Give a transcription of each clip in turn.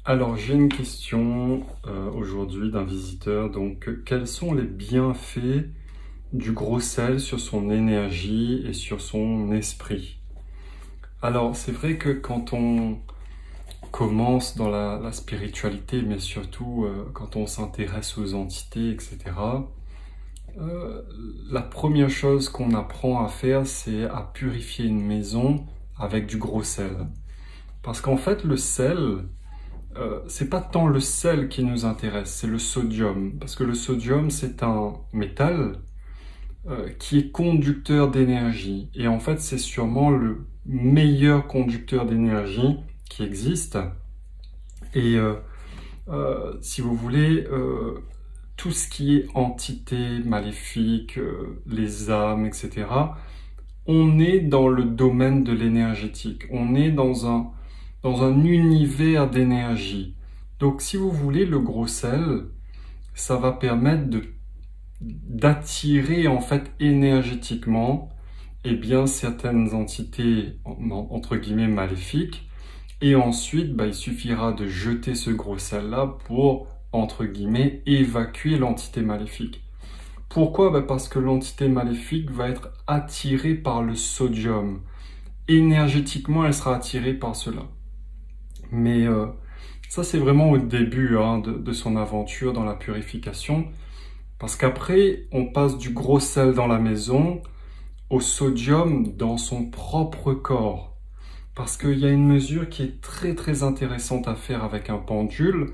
Alors, j'ai une question aujourd'hui d'un visiteur. Donc, quels sont les bienfaits du gros sel sur son énergie et sur son esprit? Alors, c'est vrai que quand on commence dans la spiritualité, mais surtout quand on s'intéresse aux entités, etc., la première chose qu'on apprend à faire, c'est à purifier une maison avec du gros sel. Parce qu'en fait, le sel, c'est pas tant le sel qui nous intéresse, c'est le sodium. Parce que le sodium, c'est un métal qui est conducteur d'énergie. Et en fait, c'est sûrement le meilleur conducteur d'énergie qui existe. Et si vous voulez, tout ce qui est entité maléfique, les âmes, etc., on est dans le domaine de l'énergétique. On est dans un univers d'énergie. Donc, si vous voulez, le gros sel, ça va permettre d'attirer, en fait, énergétiquement, eh bien, certaines entités, entre guillemets, maléfiques. Et ensuite, il suffira de jeter ce gros sel-là pour, entre guillemets, évacuer l'entité maléfique. Pourquoi? Parce que l'entité maléfique va être attirée par le sodium. Énergétiquement, elle sera attirée par cela. Mais ça, c'est vraiment au début de son aventure dans la purification. Parce qu'après, on passe du gros sel dans la maison au sodium dans son propre corps. Parce qu'il y a une mesure qui est très très intéressante à faire avec un pendule,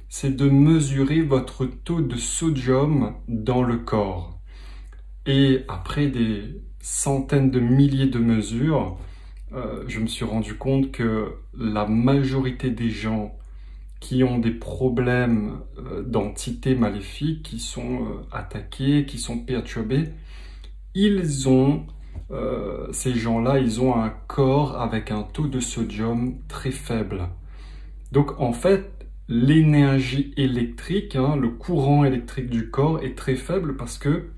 c'est de mesurer votre taux de sodium dans le corps. Et après des centaines de milliers de mesures, je me suis rendu compte que la majorité des gens qui ont des problèmes d'entités maléfiques, qui sont attaqués, qui sont perturbés, ces gens-là, ils ont un corps avec un taux de sodium très faible. Donc en fait, l'énergie électrique, le courant électrique du corps est très faible parce que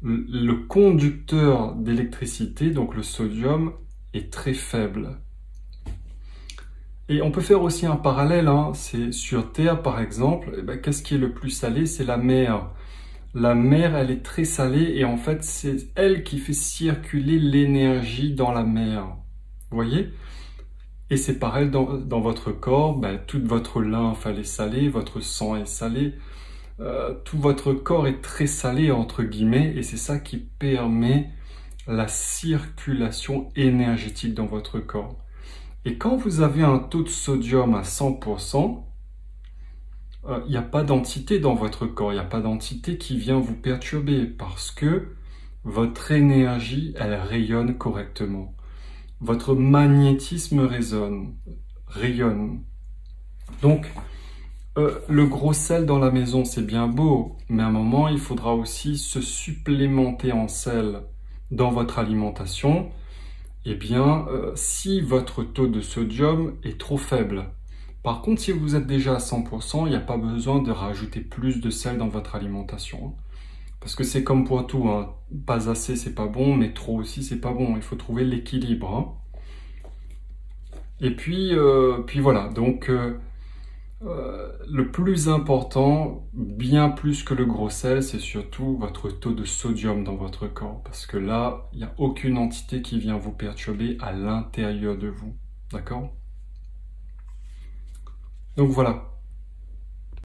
le conducteur d'électricité, donc le sodium, est très faible. Et on peut faire aussi un parallèle, c'est sur Terre par exemple, qu'est-ce qui est le plus salé? C'est la mer. La mer, elle est très salée et en fait, c'est elle qui fait circuler l'énergie dans la mer. Vous voyez? Et c'est pareil dans votre corps, toute votre lymphe, elle est salée, votre sang est salé, tout votre corps est très salé, entre guillemets, et c'est ça qui permet la circulation énergétique dans votre corps. Et quand vous avez un taux de sodium à 100%, il n'y a pas d'entité dans votre corps, il n'y a pas d'entité qui vient vous perturber parce que votre énergie, elle rayonne correctement. Votre magnétisme rayonne. Donc, le gros sel dans la maison, c'est bien beau, mais à un moment, il faudra aussi se supplémenter en sel dans votre alimentation. Eh bien, si votre taux de sodium est trop faible. Par contre, si vous êtes déjà à 100%, il n'y a pas besoin de rajouter plus de sel dans votre alimentation. Parce que c'est comme pour tout, pas assez c'est pas bon, mais trop aussi c'est pas bon. Il faut trouver l'équilibre. Et puis voilà, donc le plus important, bien plus que le gros sel, c'est surtout votre taux de sodium dans votre corps. Parce que là, il n'y a aucune entité qui vient vous perturber à l'intérieur de vous. D'accord? Donc voilà.